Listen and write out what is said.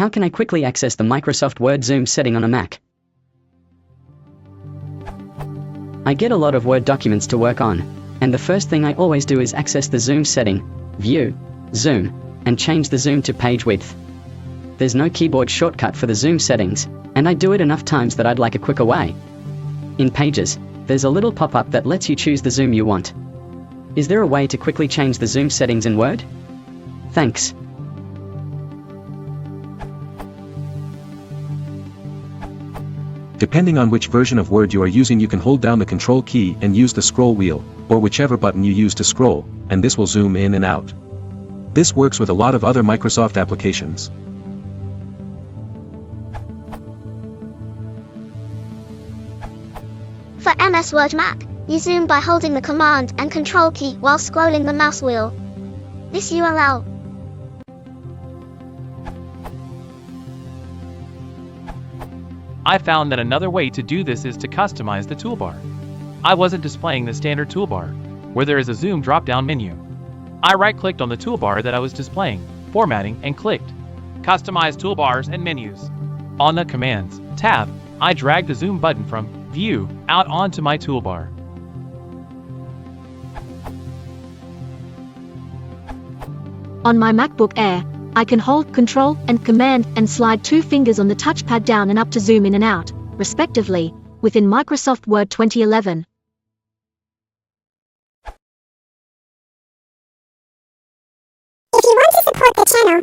How can I quickly access the Microsoft Word zoom setting on a Mac? I get a lot of Word documents to work on, and the first thing I always do is access the zoom setting, View, Zoom, and change the zoom to page width. There's no keyboard shortcut for the zoom settings, and I do it enough times that I'd like a quicker way. In Pages, there's a little pop-up that lets you choose the zoom you want. Is there a way to quickly change the zoom settings in Word? Thanks. Depending on which version of Word you are using, you can hold down the Control key and use the scroll wheel, or whichever button you use to scroll, and this will zoom in and out. This works with a lot of other Microsoft applications. For MS Word Mac, you zoom by holding the Command and Control key while scrolling the mouse wheel. This URL. I found that another way to do this is to customize the toolbar. I wasn't displaying the standard toolbar, where there is a zoom drop-down menu. I right-clicked on the toolbar that I was displaying, formatting, and clicked Customize Toolbars and Menus. On the Commands tab, I dragged the zoom button from View out onto my toolbar. On my MacBook Air, I can hold Control and Command and slide 2 fingers on the touchpad down and up to zoom in and out, respectively, within Microsoft Word 2011. If you want to support the channel,